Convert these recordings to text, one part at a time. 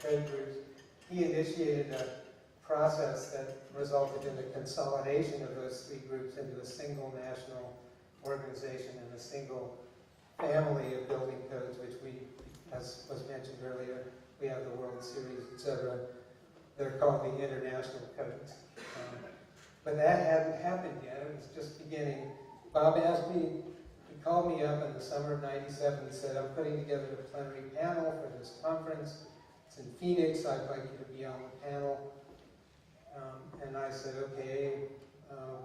code groups. He initiated a process that resulted in the consolidation of those 3 groups into a single national organization and a single family of building codes, which we, as was mentioned earlier, we have the World Series, etc. They're called the International Codes. But that hadn't happened yet. It was just beginning. Bob asked me, he called me up in the summer of '97 and said, I'm putting together a plenary panel for this conference. It's in Phoenix. I'd like you to be on the panel. And I said, okay,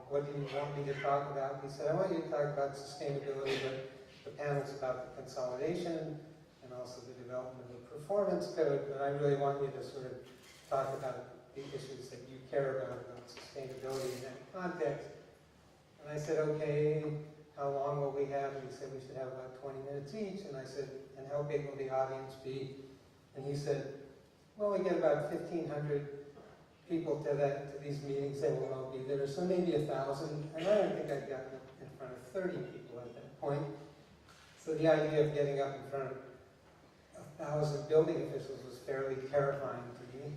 what do you want me to talk about? He said, I want you to talk about sustainability, but the panel's about the consolidation and also the development of the performance code, but I really want you to sort of talk about the issues that you care about sustainability in that context. And I said, okay, how long will we have? And he said, we should have about 20 minutes each. And I said, and how big will the audience be? And he said, well, we get about 1,500 people to these meetings that will all be there, so maybe 1,000. And I don't think I'd gotten up in front of 30 people at that point. So the idea of getting up in front of 1,000 building officials was fairly terrifying to me.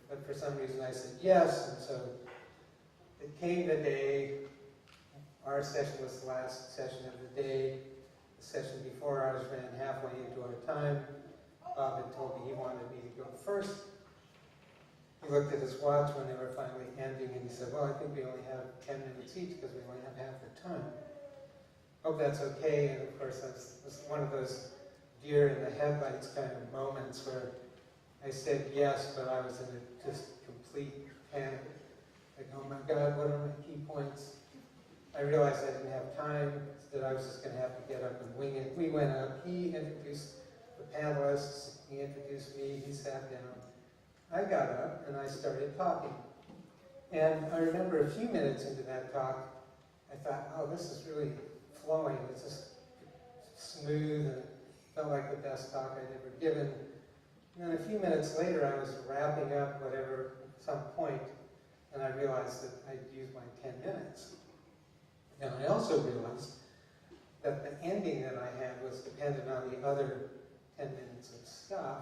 But for some reason I said yes, and so it came the day. Our session was the last session of the day. The session before ours ran halfway into our time. Bob had told me he wanted me to go first. He looked at his watch when they were finally ending, and he said, well, I think we only have 10 minutes each because we only have half the time. Hope that's okay. And of course, that was one of those deer in the headlights kind of moments where I said yes, but I was in a just complete panic. Like, oh my God, what are my key points? I realized I didn't have time, that I was just going to have to get up and wing it. We went up, he introduced the panelists, he introduced me, he sat down. I got up and I started talking. And I remember a few minutes into that talk, I thought, oh, this is really flowing. It's just smooth and it felt like the best talk I'd ever given. And then a few minutes later, I was wrapping up whatever, some point, and I realized that I'd used my 10 minutes. And I also realized that the ending that I had was dependent on the other 10 minutes of stuff,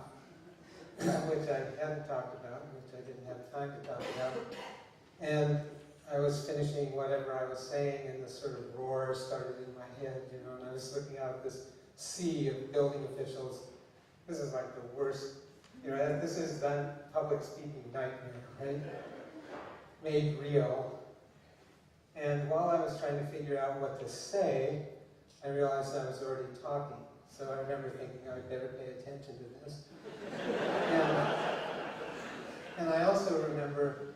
which I hadn't talked about, which I didn't have time to talk about. And I was finishing whatever I was saying, and this sort of roar started in my head, you know, and I was looking out at this sea of building officials. This is like the worst, you know, this is the public speaking nightmare, right? Made real. And while I was trying to figure out what to say, I realized I was already talking. So I remember thinking I better pay attention to this. And I also remember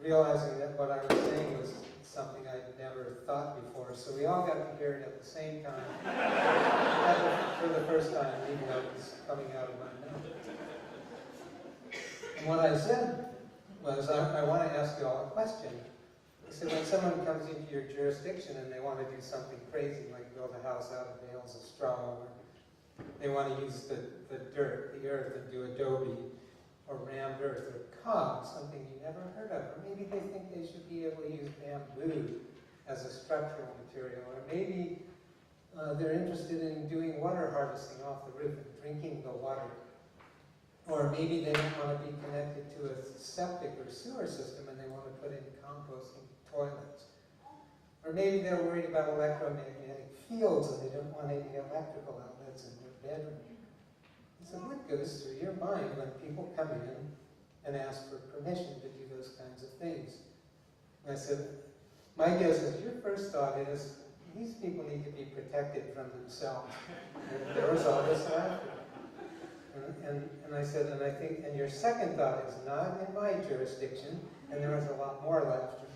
realizing that what I was saying was something I'd never thought before. So we all got to hear it at the same time, for the first time, even though it was coming out of my mouth. And what I said was, I want to ask you all a question. I said, when someone comes into your jurisdiction and they want to do something crazy, like build a house out of bales of straw, or they want to use the dirt, the earth, and do adobe, or rammed earth, or cob, something you never heard of, or maybe they think they should be able to use bamboo as a structural material, or maybe they're interested in doing water harvesting off the roof and drinking the water. Or maybe they don't want to be connected to a septic or sewer system and they want to put in composting toilets. Or maybe they're worried about electromagnetic fields and they don't want any electrical outlets in their bedroom. So what goes through your mind when people come in and ask for permission to do those kinds of things? And I said, my guess is your first thought is, these people need to be protected from themselves. And there was all this laughter. And I said, and I think, and your second thought is not in my jurisdiction, and there was a lot more laughter.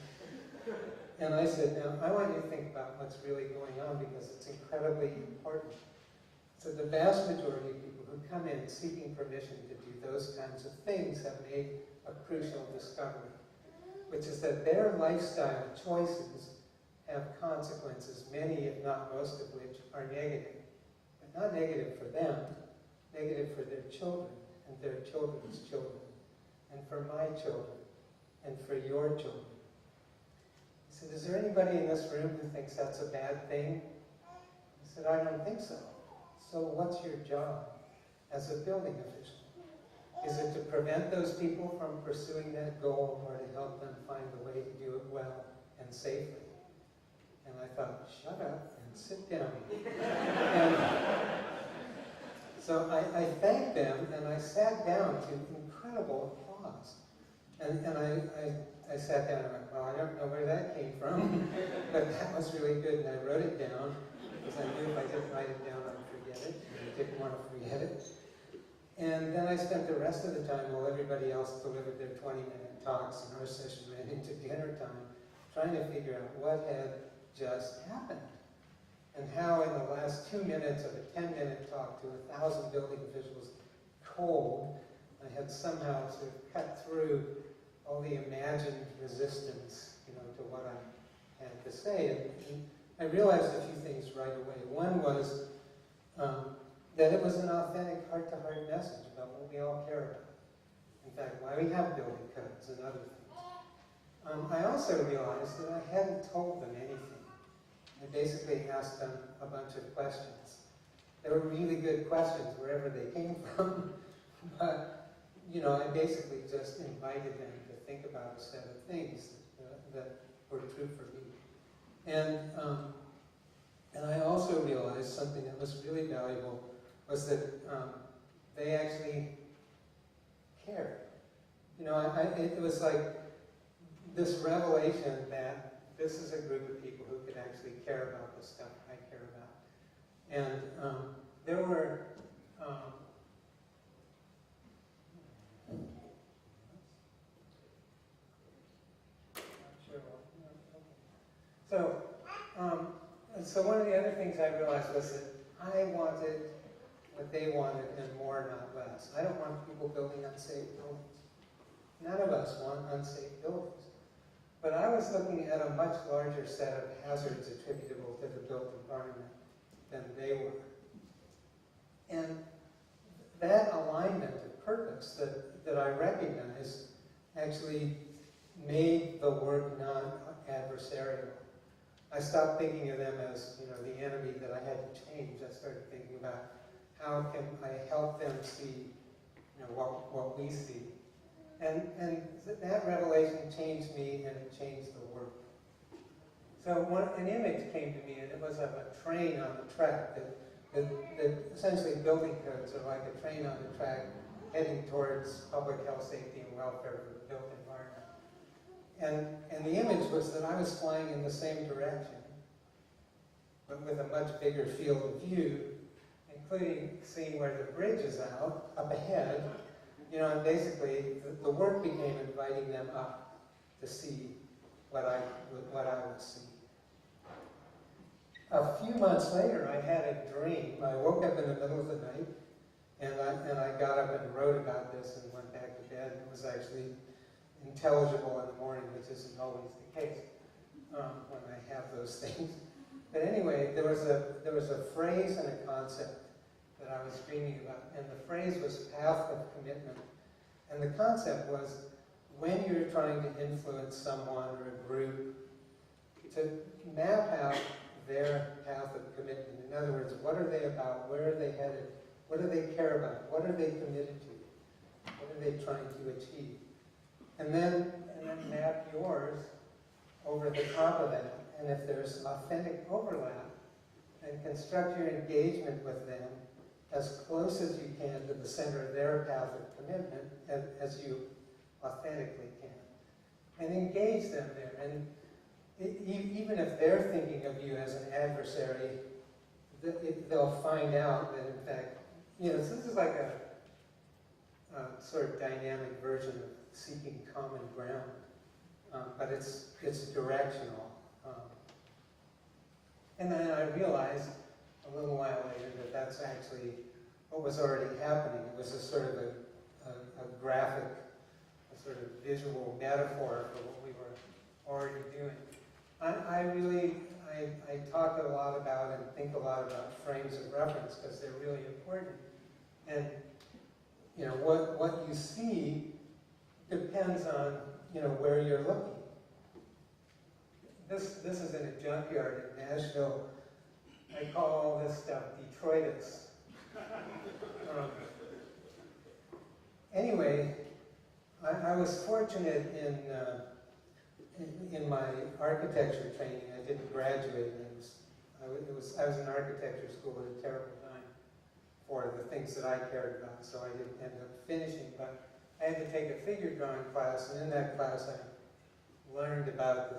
And I said, now, I want you to think about what's really going on because it's incredibly important. So the vast majority of people who come in seeking permission to do those kinds of things have made a crucial discovery, which is that their lifestyle choices have consequences, many if not most of which are negative. But not negative for them, negative for their children and their children's children, and for my children, and for your children. He said, is there anybody in this room who thinks that's a bad thing? I said, I don't think so. So what's your job? as a building official? Is it to prevent those people from pursuing that goal or to help them find a way to do it well and safely? And I thought, shut up and sit down. And so I thanked them and I sat down to incredible applause. And I sat down and went, well, I don't know where that came from, but that was really good. And I wrote it down because I knew if I didn't write it down, I'd forget it. And I didn't want to forget it. And then I spent the rest of the time while everybody else delivered their 20-minute talks and our session ran into dinner time, trying to figure out what had just happened. And how in the last 2 minutes of a 10-minute talk to 1,000 building officials cold, I had somehow sort of cut through all the imagined resistance, to what I had to say. And I realized a few things right away. One was that it was an authentic heart-to-heart message about what we all care about. In fact, why we have building codes and other things. I also realized that I hadn't told them anything. I basically asked them a bunch of questions. They were really good questions wherever they came from, but I basically just invited them to think about a set of things that were true for me. And I also realized something that was really valuable was that they actually cared. It was like this revelation that this is a group of people who could actually care about the stuff I care about. And there were so one of the other things I realized was that I wanted what they wanted and more, not less. I don't want people building unsafe buildings. None of us want unsafe buildings. But I was looking at a much larger set of hazards attributable to the built environment than they were. And that alignment of purpose that I recognized actually made the work non-adversarial. I stopped thinking of them as, the enemy that I had to change. I started thinking about how can I help them see, what we see. And that revelation changed me and it changed the work. So an image came to me and it was of a train on the track that essentially building codes are like a train on the track heading towards public health, safety, and welfare for the built environment. And the image was that I was flying in the same direction, but with a much bigger field of view, including seeing where the bridge is out, up ahead, and basically the work became inviting them up to see what I would see. A few months later, I had a dream. I woke up in the middle of the night, and I got up and wrote about this and went back to bed. It was actually intelligible in the morning, which isn't always the case when I have those things. But anyway, there was a phrase and a concept that I was dreaming about, and the phrase was path of commitment. And the concept was when you're trying to influence someone or a group, to map out their path of commitment. In other words, what are they about? Where are they headed? What do they care about? What are they committed to? What are they trying to achieve? And then map yours over the top of that. And if there's authentic overlap, then construct your engagement with them as close as you can to the center of their path of commitment as you authentically can. And engage them there. And even if they're thinking of you as an adversary, they'll find out that in fact, this is like a sort of dynamic version of seeking common ground, but it's directional. And then I realized a little while later that that's actually what was already happening. It was a sort of a graphic, a sort of visual metaphor for what we were already doing. I talk a lot about and think a lot about frames of reference because they're really important. And what you see depends on where you're looking. This is in a junkyard in Nashville. I call all this stuff Detroitus. I was fortunate in my architecture training. I didn't graduate. I was in architecture school at a terrible time for the things that I cared about, so I didn't end up finishing. But I had to take a figure drawing class, and in that class I learned about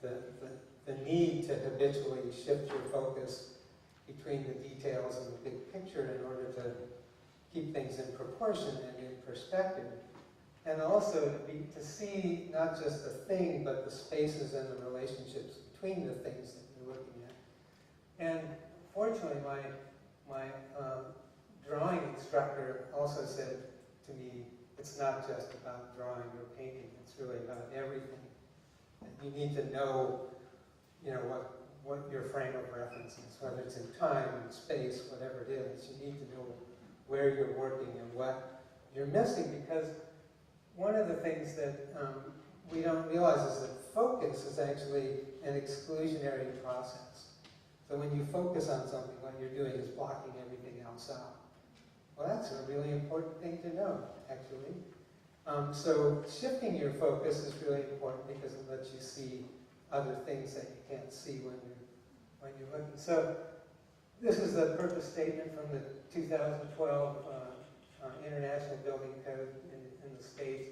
the need to habitually shift your focus between the details and the big picture in order to keep things in proportion and in perspective. And also to see not just the thing, but the spaces and the relationships between the things that you're looking at. And fortunately, my drawing instructor also said to me, it's not just about drawing or painting, it's really about everything. And you need to know, what your frame of reference is, whether it's in time and space, whatever it is. You need to know where you're working and what you're missing, because one of the things that we don't realize is that focus is actually an exclusionary process. So when you focus on something, what you're doing is blocking everything else out. Well, that's a really important thing to know, actually. So shifting your focus is really important because it lets you see other things that you can't see when you're looking. So this is the purpose statement from the 2012 International Building Code in the States.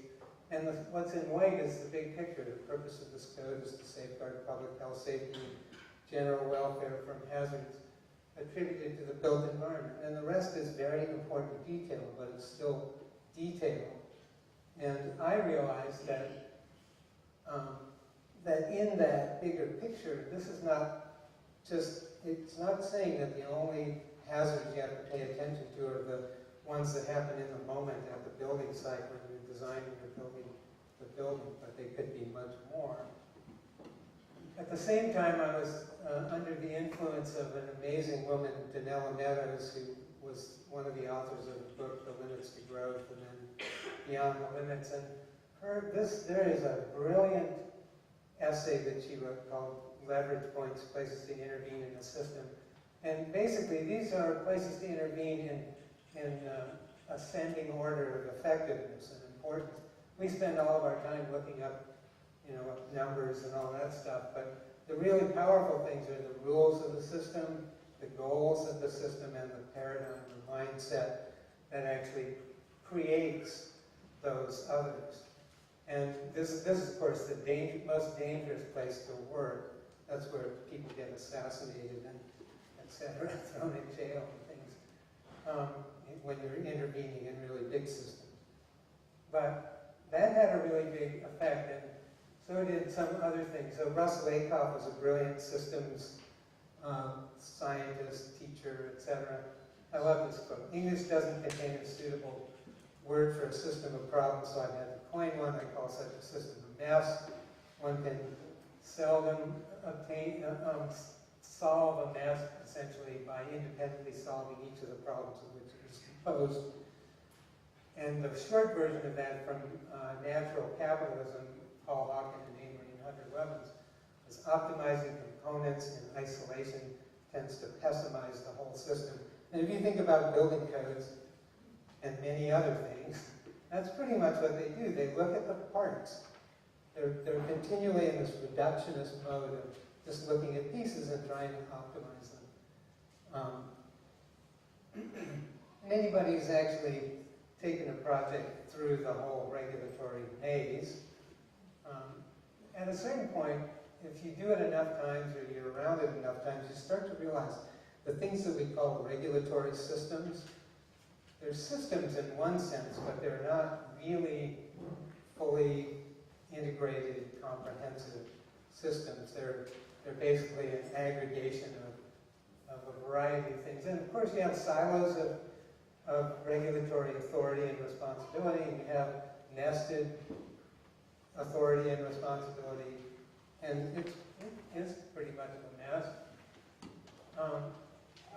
And what's in white is the big picture. The purpose of this code is to safeguard public health, safety, and general welfare from hazards attributed to the built environment. And the rest is very important detail, but it's still detail. And I realized that that in that bigger picture, this is not just, it's not saying that the only hazards you have to pay attention to are the ones that happen in the moment at the building site when you're designing or building the building, but they could be much more. At the same time, I was under the influence of an amazing woman, Danella Meadows, who was one of the authors of the book, The Limits to Growth, and then Beyond the Limits. And there is a brilliant essay that she wrote called Leverage Points, Places to Intervene in a System. And basically, these are places to intervene in ascending order of effectiveness and importance. We spend all of our time looking up, numbers and all that stuff, but the really powerful things are the rules of the system, the goals of the system, and the paradigm, the mindset that actually creates those others. And this is, of course, the most dangerous place to work. That's where people get assassinated and etc., thrown in jail and things, when you're intervening in really big systems. But that had a really big effect, and so did some other things. So Russell Ackoff was a brilliant systems scientist, teacher, etc. I love this quote. English doesn't contain a suitable word for a system of problems, so I've had to coin one. I call such a system a mess. One can seldom solve a mess essentially by independently solving each of the problems of which it is composed. And the short version of that from Natural Capitalism, Paul Hawken and Amory and Hunter Levins, is optimizing components in isolation tends to pessimize the whole system. And if you think about building codes and many other things, that's pretty much what they do. They look at the parts. They're continually in this reductionist mode of just looking at pieces and trying to optimize them. Anybody who's actually taken a project through the whole regulatory maze, at a certain point, if you do it enough times or you're around it enough times, you start to realize the things that we call regulatory systems, they're systems in one sense, but they're not really fully integrated, comprehensive systems. They're basically an aggregation of a variety of things. And of course you have silos of regulatory authority and responsibility, and you have nested authority and responsibility, and it is pretty much a mess.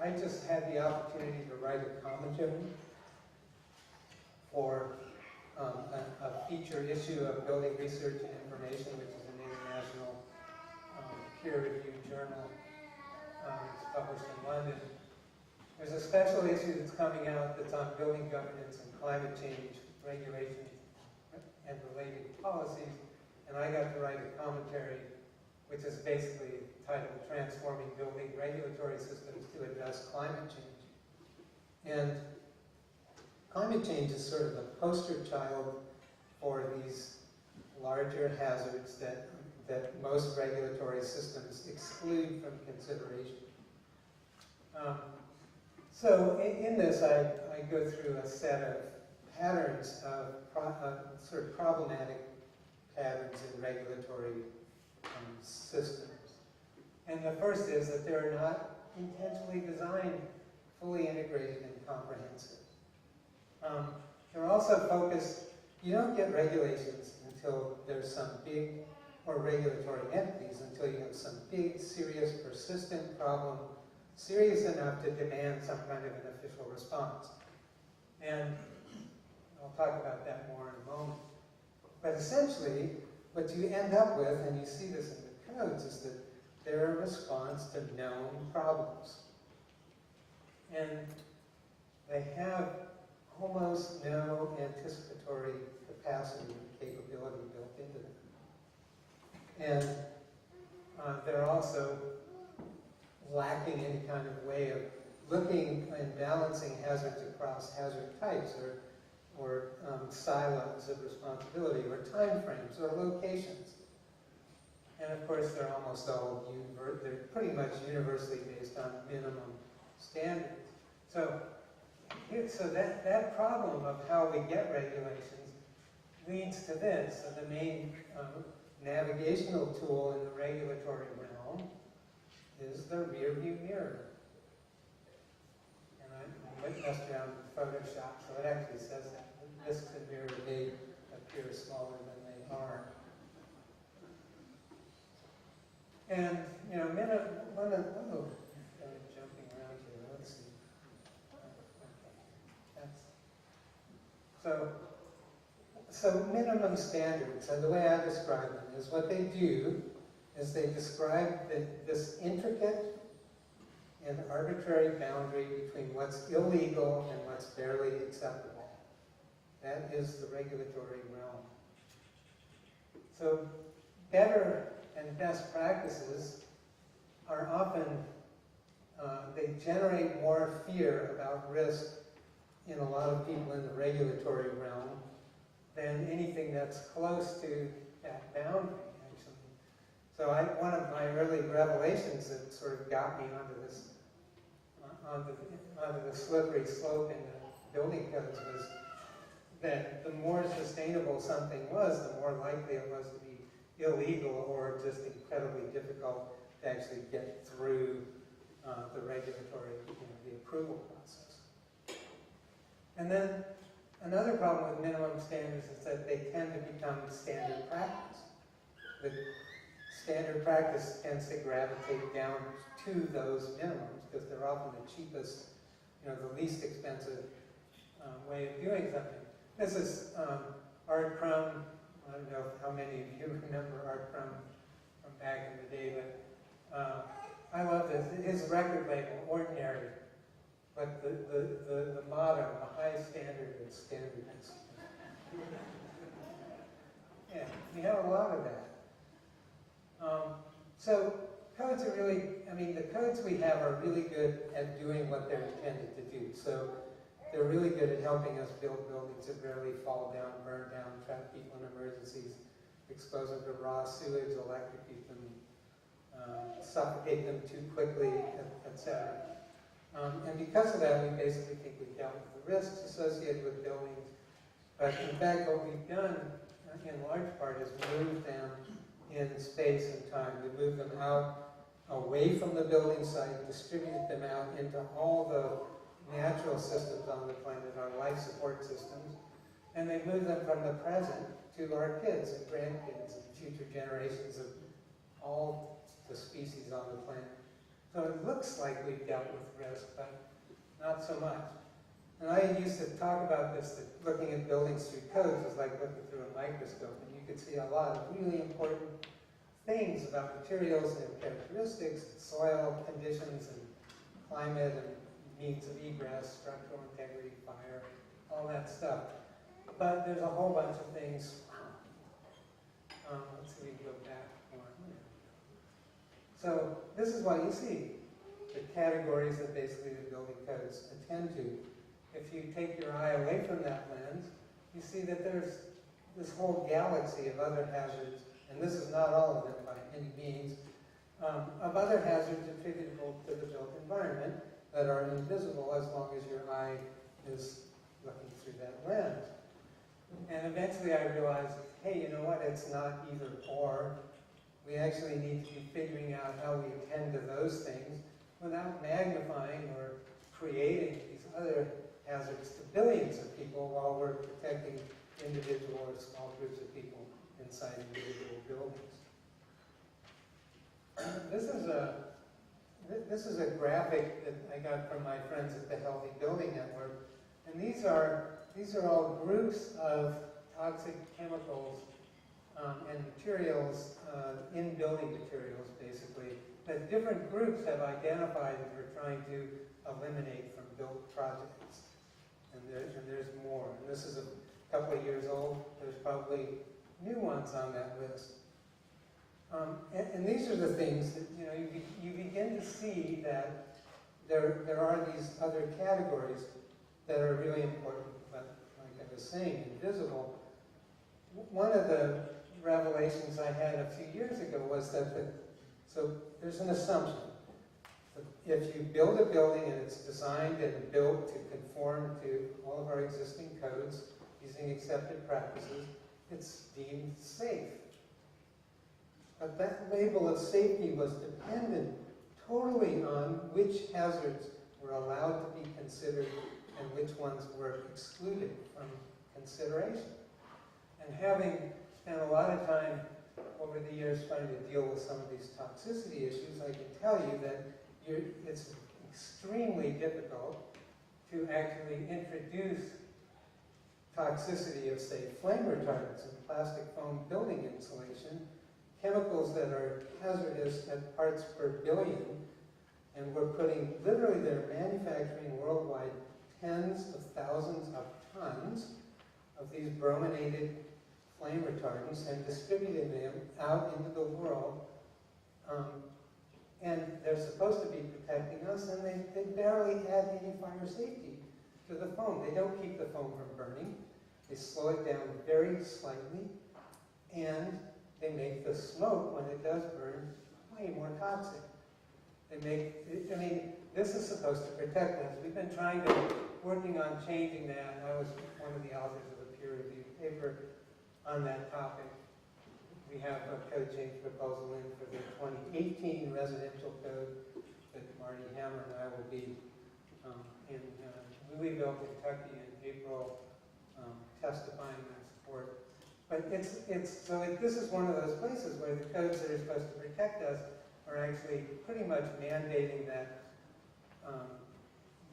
I just had the opportunity to write a commentary for a feature issue of Building Research and Information, which is an international peer-reviewed journal. It's published in London. There's a special issue that's coming out that's on building governance and climate change regulation, and related policies, and I got to write a commentary, which is basically titled Transforming Building Regulatory Systems to Address Climate Change. And climate change is sort of the poster child for these larger hazards that most regulatory systems exclude from consideration. So in this, I go through a set of patterns of sort of problematic patterns in regulatory systems. And the first is that they're not intentionally designed, fully integrated, and comprehensive. They're also focused, you don't get regulations until there's some big, or regulatory entities, until you have some big, serious, persistent problem, serious enough to demand some kind of an official response. And I'll talk about that more in a moment. But essentially, what you end up with, and you see this in the codes, is that they're a response to known problems. And they have almost no anticipatory capacity and capability built into them. And they're also lacking any kind of way of looking and balancing hazards across hazard types or silos of responsibility or time frames or locations. And of course, they're almost all, they're pretty much universally based on minimum standards. So that problem of how we get regulations leads to this. So the main navigational tool in the regulatory realm is the rear view mirror. And I messed around with Photoshop, so it actually says that the risks in mirror may appear smaller than they are. And, you know, jumping around here, let's see. Okay. So minimum standards, and the way I describe them is what they do is they describe this intricate and arbitrary boundary between what's illegal and what's barely acceptable. That is the regulatory realm. So better and best practices are often, they generate more fear about risk in a lot of people in the regulatory realm than anything that's close to that boundary, actually. So one of my early revelations that sort of got me onto this, onto the slippery slope in the building codes was that the more sustainable something was, the more likely it was to be illegal or just incredibly difficult to actually get through the regulatory, the approval process. And then another problem with minimum standards is that they tend to become standard practice. The standard practice tends to gravitate down to those minimums because they're often the cheapest, the least expensive way of doing something. This is Art Crum. I don't know how many of you remember Art Crum from back in the day, but I love this. His record label, Ordinary, but the motto, the high standard is standards. Yeah, we have a lot of that. So codes are really, the codes we have are really good at doing what they're intended to do. So they're really good at helping us build buildings that rarely fall down, burn down, trap people in emergencies, expose them to raw sewage, electrocute them, suffocate them too quickly, etc. And because of that, we basically think we've dealt with the risks associated with buildings. But in fact, what we've done, in large part, is move them in space and time. We move them out away from the building site, distribute them out into all the natural systems on the planet, our life support systems, and they move them from the present to our kids and grandkids and future generations of all the species on the planet. So it looks like we've dealt with risk, but not so much. And I used to talk about this, that looking at buildings through codes is like looking through a microscope, and you could see a lot of really important things about materials and characteristics, soil conditions, and climate, and means of egress, structural integrity, fire, all that stuff. But there's a whole bunch of things. Let's see if we can go back one. So this is what you see, the categories that basically the building codes attend to. If you take your eye away from that lens, you see that there's this whole galaxy of other hazards, and this is not all of them by any means, of other hazards attributable to the built environment that are invisible as long as your eye is looking through that lens. And eventually I realized, hey, you know what, it's not either or. We actually need to be figuring out how we attend to those things without magnifying or creating these other hazards to billions of people while we're protecting individual or small groups of people inside individual buildings. This is a graphic that I got from my friends at the Healthy Building Network, and these are all groups of toxic chemicals and materials in building materials, basically, that different groups have identified and are trying to eliminate from built projects. And there's more. And this is a couple of years old. There's probably new ones on that list. And these are the things that you begin to see that there are these other categories that are really important, but like I was saying, invisible. One of the revelations I had a few years ago was that so there's an assumption. If you build a building and it's designed and built to conform to all of our existing codes using accepted practices, it's deemed safe. But that label of safety was dependent totally on which hazards were allowed to be considered and which ones were excluded from consideration. And having spent a lot of time over the years trying to deal with some of these toxicity issues, I can tell you that it's extremely difficult to actually introduce toxicity of, say, flame retardants and plastic foam building insulation, chemicals that are hazardous at parts per billion, and we're putting, literally they're manufacturing worldwide tens of thousands of tons of these brominated flame retardants and distributing them out into the world. And they're supposed to be protecting us, and they barely add any fire safety to the foam. They don't keep the foam from burning. They slow it down very slightly, and they make the smoke, when it does burn, way more toxic. This is supposed to protect us. We've been working on changing that. I was one of the authors of a peer-reviewed paper on that topic. We have a code change proposal in for the 2018 residential code that Marty Hammer and I will be in Louisville, Kentucky in April, testifying in support. But this is one of those places where the codes that are supposed to protect us are actually pretty much mandating that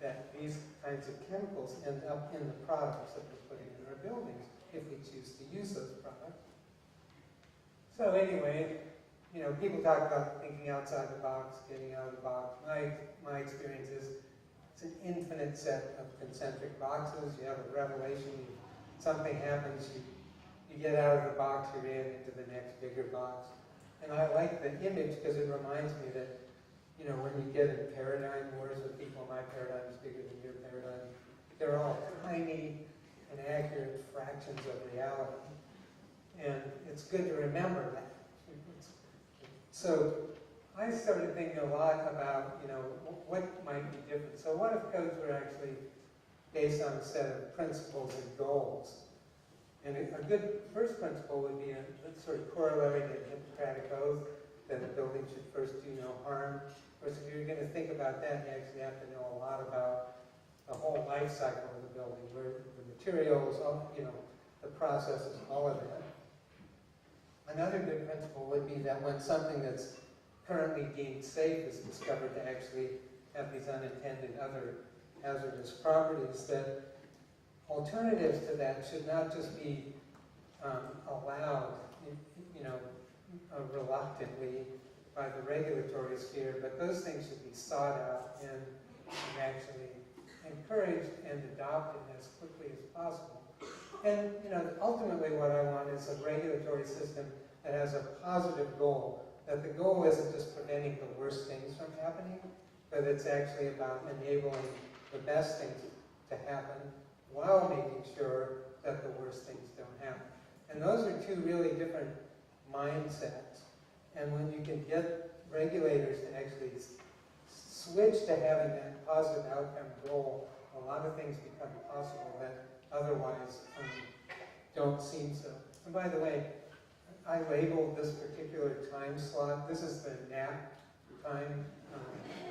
that these kinds of chemicals end up in the products that we're putting in our buildings if we choose to use those products. So anyway, people talk about thinking outside the box, getting out of the box. My experience is it's an infinite set of concentric boxes. You have a revelation, something happens, you get out of the box, you ran into the next bigger box. And I like the image because it reminds me that, when you get in paradigm wars with people, my paradigm is bigger than your paradigm. They're all tiny, inaccurate fractions of reality. And it's good to remember that. So I started thinking a lot about, what might be different. So what if codes were actually based on a set of principles and goals? And a good first principle would be a sort of corollary to the Hippocratic Oath, that a building should first do no harm. Of course, if you're going to think about that, you actually have to know a lot about the whole life cycle of the building, where the materials, the processes, all of that. Another good principle would be that when something that's currently deemed safe is discovered to actually have these unintended other hazardous properties, that alternatives to that should not just be allowed, reluctantly by the regulatory sphere, but those things should be sought out and actually encouraged and adopted as quickly as possible. And you know, ultimately what I want is a regulatory system that has a positive goal. That the goal isn't just preventing the worst things from happening, but it's actually about enabling the best things to happen while making sure that the worst things don't happen. And those are two really different mindsets. And when you can get regulators to actually switch to having that positive outcome goal, a lot of things become possible that otherwise don't seem so. And by the way, I labeled this particular time slot. This is the nap time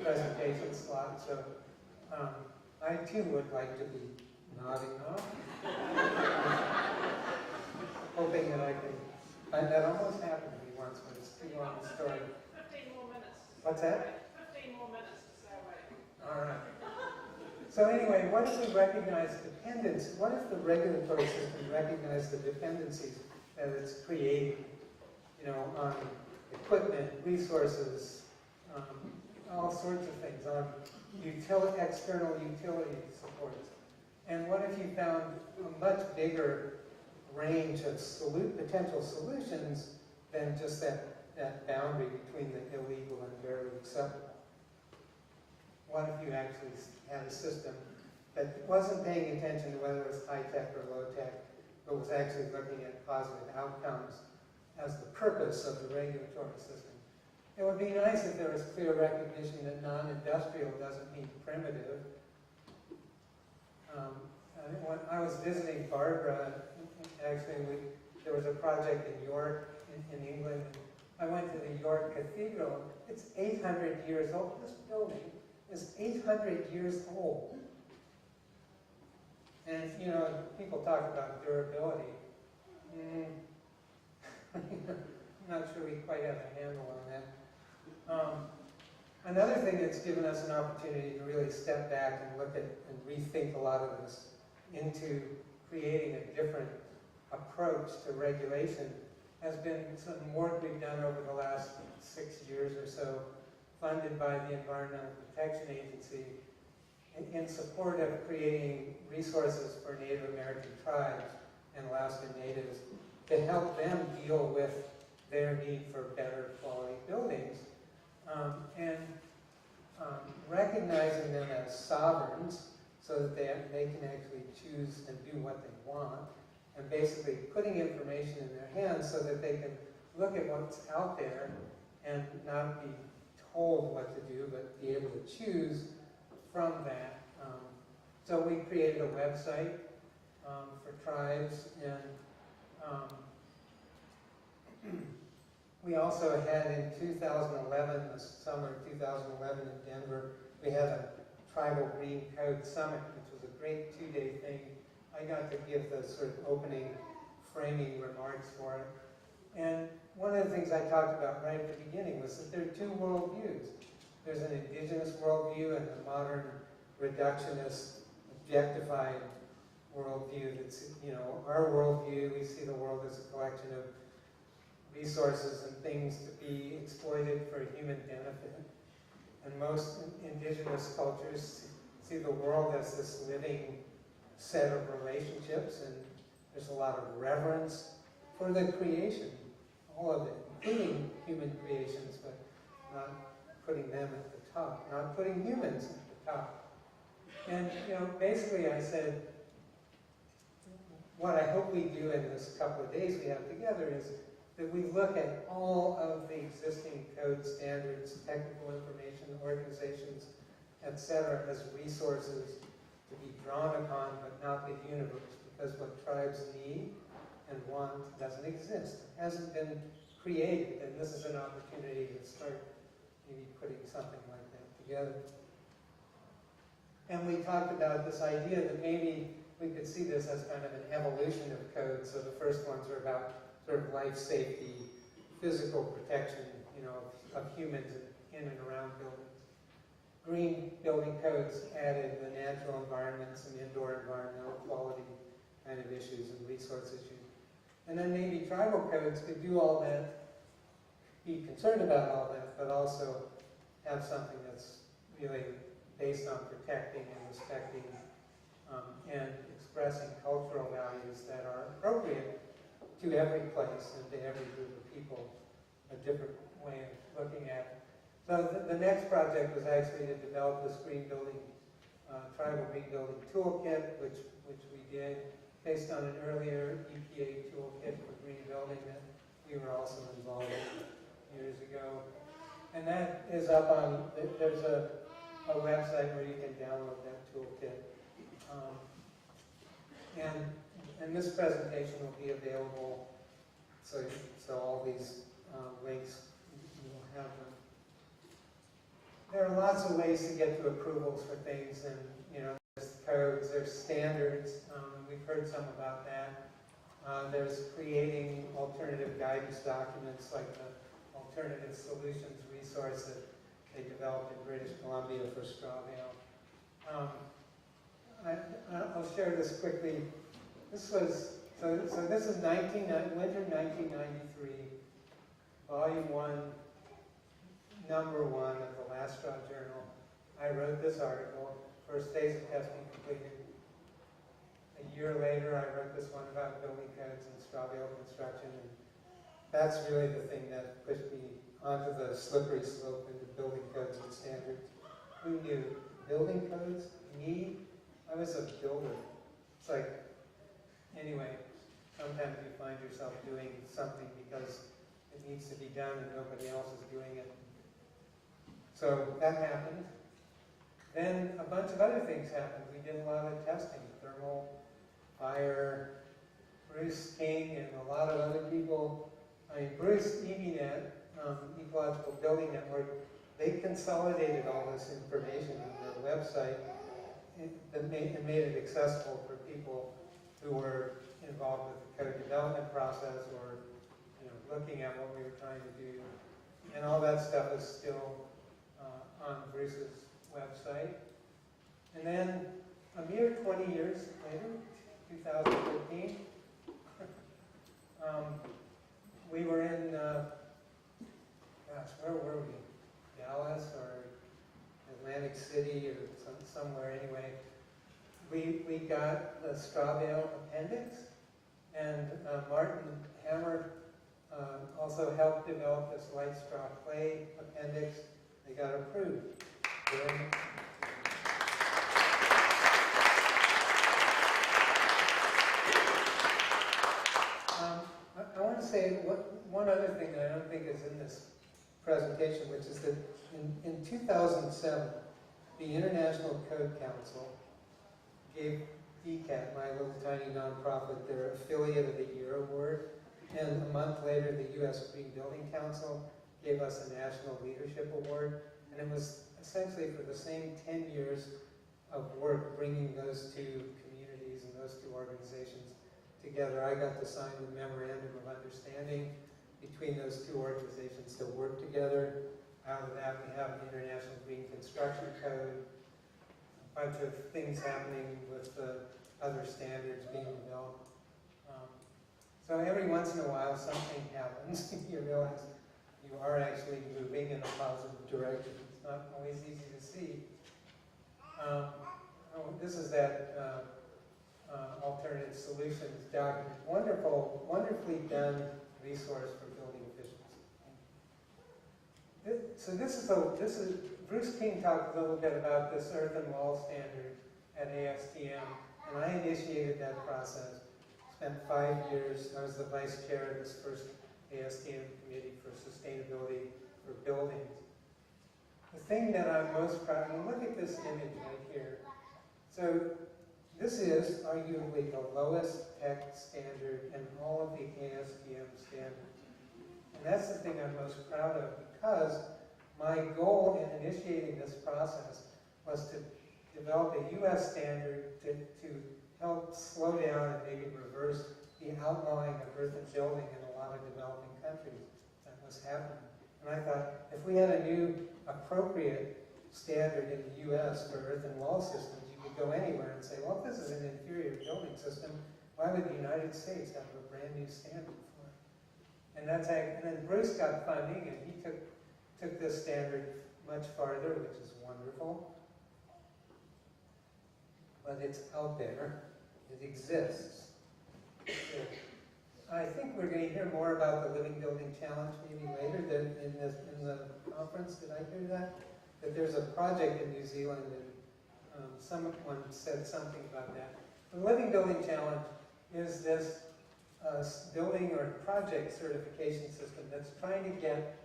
presentation slot. So I too would like to be nodding off. Hoping that I can. That almost happened to me once, but it's too long a story. 15 more minutes. What's that? 15 more minutes to stay awake. All right. So anyway, what if we recognize dependence? What if the regulatory system recognized the dependencies that it's creating, you know, on equipment, resources, all sorts of things, on external utility supports? And what if you found a much bigger range of potential solutions than just that boundary between the illegal and barely acceptable? What if you actually had a system that wasn't paying attention to whether it was high-tech or low-tech, but was actually looking at positive outcomes as the purpose of the regulatory system? It would be nice if there was clear recognition that non-industrial doesn't mean primitive. When I was visiting Barbara, actually there was a project in York, in England. I went to the York Cathedral. It's 800 years old. This building is 800 years old. And, you know, people talk about durability. I'm not sure we quite have a handle on that. Another thing that's given us an opportunity to really step back and look at and rethink a lot of this into creating a different approach to regulation has been some work we've done over the last 6 years or so, funded by the Environmental Protection Agency in support of creating resources for Native American tribes and Alaskan Natives to help them deal with their need for better quality buildings, and recognizing them as sovereigns so that they can actually choose and do what they want, and basically putting information in their hands so that they can look at what's out there and not be told what to do, but be able to choose from that. So we created a website for tribes, and we also had in 2011, the summer of 2011 in Denver, we had a Tribal Green Code Summit, which was a great 2-day thing. I got to give the sort of opening framing remarks for it. And one of the things I talked about right at the beginning was that there are two worldviews. There's an indigenous worldview and a modern reductionist, objectified worldview that's, you know, our worldview. We see the world as a collection of resources and things to be exploited for human benefit. And most indigenous cultures see the world as this living set of relationships, and there's a lot of reverence for the creation, all of it, including human creations, but not putting them at the top, not putting humans at the top. And, you know, basically I said, what I hope we do in this couple of days we have together is that we look at all of the existing code standards, technical information, organizations, etc., as resources to be drawn upon, but not the universe, because what tribes need and want doesn't exist. It hasn't been created, and this is an opportunity to start maybe putting something like that together. And we talked about this idea that maybe we could see this as kind of an evolution of code. So the first ones are about sort of life safety, physical protection, you know, of humans in and around buildings. Green building codes added the natural environments and indoor environmental quality kind of issues and resource issues. And then maybe tribal codes could do all that, be concerned about all that, but also have something that's really based on protecting and respecting and expressing cultural values that are appropriate to every place and to every group of people a different way of looking at it. So the next project was actually to develop this green building, tribal green building toolkit, which we did based on an earlier EPA toolkit for green building that we were also involved in years ago. And that is up on, there's a website where you can download that toolkit. And this presentation will be available, so all these links, you will have them. There are lots of ways to get to approvals for things, and there's codes, there's standards. We've heard some about that. There's creating alternative guidance documents, like the Alternative Solutions resource that they developed in British Columbia for Strawvale. I'll share this quickly. This was, so this is winter 1993, volume 1, number 1 of the Last Straw Journal. I wrote this article, first phase of testing completed. A year later, I wrote this one about building codes and Strawvale construction, and that's really the thing that pushed me onto the slippery slope into building codes and standards. Who knew? Building codes? Me? I was a builder. It's like, anyway, sometimes you find yourself doing something because it needs to be done and nobody else is doing it. So that happened. Then a bunch of other things happened. We did a lot of testing, thermal, fire, Bruce King and a lot of other people. I mean, Bruce, EBNet, Ecological Building Network, they consolidated all this information on their website and made it accessible for people who were involved with the code development process or looking at what we were trying to do. And all that stuff is still on Bruce's website. And then a mere 20 years later, 2015, we were in, where were we? Dallas or Atlantic City or somewhere anyway. We got the Strawvale appendix, and Martin Hammer also helped develop this light straw clay appendix. They got approved. I want to say one other thing that I don't think is in this presentation, which is that in 2007, the International Code Council gave DCAT, my little tiny nonprofit, their Affiliate of the Year award, and a month later, the U.S. Green Building Council gave us a National Leadership Award, and it was essentially for the same 10 years of work bringing those two communities and those two organizations together. I got to sign the Memorandum of Understanding between those two organizations to work together. Out of that, we have the International Green Construction Code, a bunch of things happening with the other standards being developed. So every once in a while, something happens. You realize you are actually moving in a positive direction. It's not always easy to see. This is that Alternative Solutions document. Wonderfully done resource for building efficiency. So this is Bruce King talked a little bit about this earth and wall standard at ASTM, and I initiated that process. Spent 5 years. I was the vice chair of this first ASTM committee for sustainability for buildings. The thing that I'm most proud of, and look at this image right here. So this is arguably the lowest tech standard in all of the ASTM standards. And that's the thing I'm most proud of, because my goal in initiating this process was to develop a U.S. standard to help slow down and maybe reverse the outlawing of earthen building in a lot of developing countries that was happening. And I thought, if we had a new appropriate standard in the U.S. for earthen wall systems, you could go anywhere and say, well, if this is an inferior building system, why would the United States have a brand new standard for it? And then Bruce got funding, and he took this standard much farther, which is wonderful. But it's out there. It exists. I think we're going to hear more about the Living Building Challenge maybe later than in the conference. Did I hear that? That there's a project in New Zealand, and someone said something about that. The Living Building Challenge is this building or project certification system that's trying to get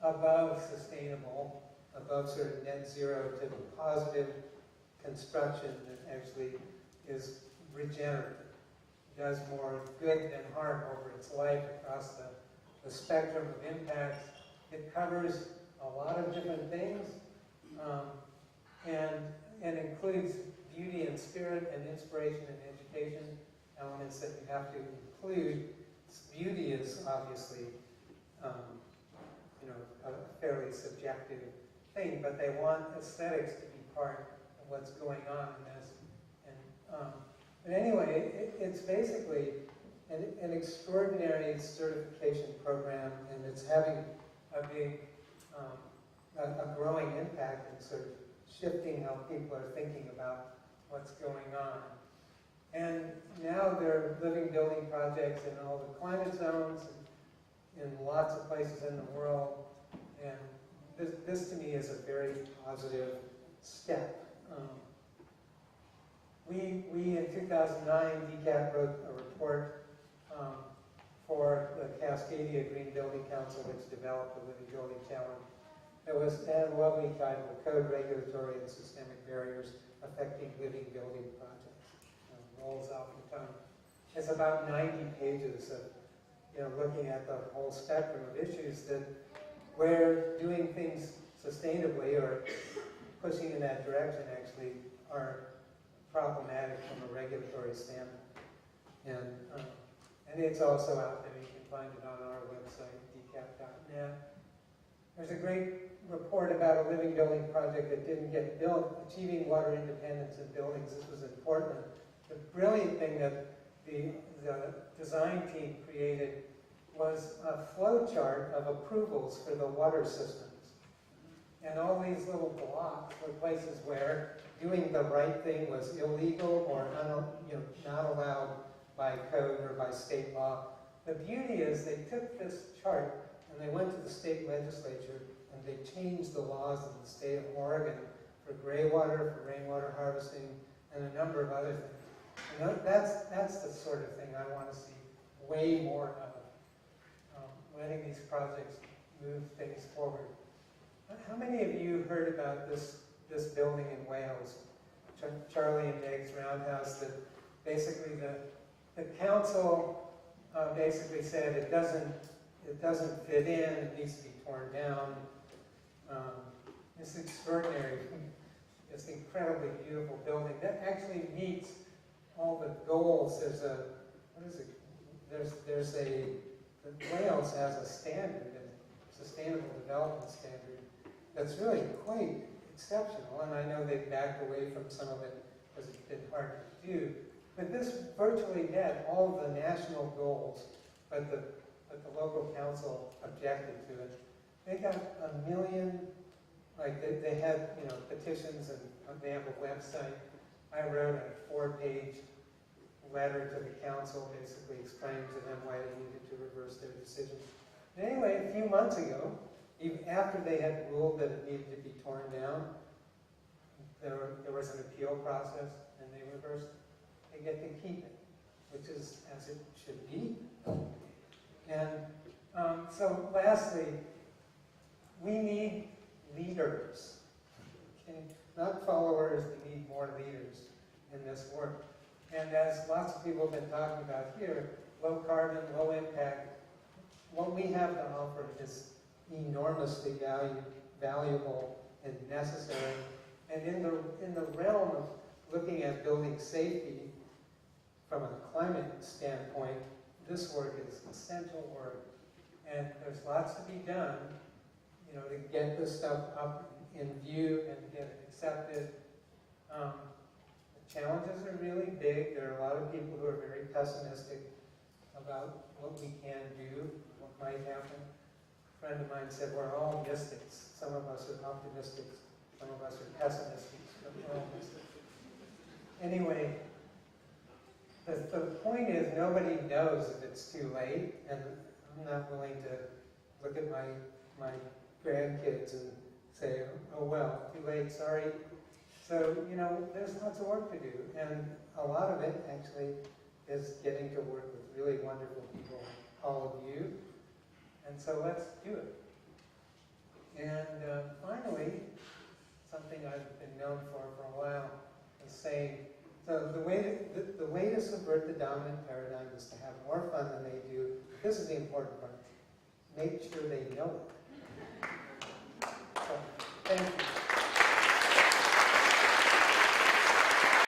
above sustainable, above sort of net zero to positive construction that actually is regenerative, does more good than harm over its life across the spectrum of impacts. It covers a lot of different things and includes beauty and spirit and inspiration and education elements that you have to include. Beauty is obviously a fairly subjective thing, but they want aesthetics to be part of what's going on in this. But anyway, it's basically an extraordinary certification program, and it's having a big, a growing impact in sort of shifting how people are thinking about what's going on. And now there are living building projects in all the climate zones, in lots of places in the world, and this to me is a very positive step. We in 2009, DCAT wrote a report for the Cascadia Green Building Council, which developed the Living Building Challenge. It had a lovely title, Code, Regulatory, and Systemic Barriers Affecting Living Building Projects. Rolls off the tongue. It's about 90 pages of looking at the whole spectrum of issues that where doing things sustainably or pushing in that direction actually are problematic from a regulatory standpoint. And it's also out there. You can find it on our website, dcap.net. There's a great report about a living building project that didn't get built, achieving water independence in buildings. This was in Portland. The brilliant thing that the design team created was a flow chart of approvals for the water systems. And all these little blocks were places where doing the right thing was illegal or not allowed by code or by state law. The beauty is they took this chart and they went to the state legislature and they changed the laws in the state of Oregon for gray water, for rainwater harvesting, and a number of other things. That's the sort of thing I want to see way more of. Letting these projects move things forward. How many of you heard about this building in Wales, Charlie and Meg's Roundhouse, that basically the council basically said it doesn't fit in, it needs to be torn down. It's extraordinary. It's an incredibly beautiful building that actually meets all the goals. Wales has a standard, a sustainable development standard, that's really quite exceptional, and I know they've backed away from some of it because it's been hard to do. But this virtually met all of the national goals, but the local council objected to it. They got 1 million, they had petitions, and they have a website. I wrote a 4-page letter to the council basically explaining to them why they needed to reverse their decision. And anyway, a few months ago, even after they had ruled that it needed to be torn down, there was an appeal process and they reversed it. They get to keep it, which is as it should be. And so lastly, we need leaders. Okay? Not followers, we need more leaders in this work. And as lots of people have been talking about here, low carbon, low impact, what we have to offer is enormously valuable and necessary. And in the realm of looking at building safety from a climate standpoint, this work is essential work. And there's lots to be done, to get this stuff up in view and get it accepted. The challenges are really big. There are a lot of people who are very pessimistic about what we can do, what might happen. A friend of mine said, we're all mystics. Some of us are optimistic, some of us are pessimistic, but we're all mystics. Anyway, The point is, nobody knows if it's too late, and I'm not willing to look at my grandkids and say, oh well, too late, sorry. So, you know, there's lots of work to do, and a lot of it actually is getting to work with really wonderful people, all of you, and so let's do it. And finally, something I've been known for a while is saying, so the way to subvert the dominant paradigm is to have more fun than they do. This is the important part. Make sure they know it.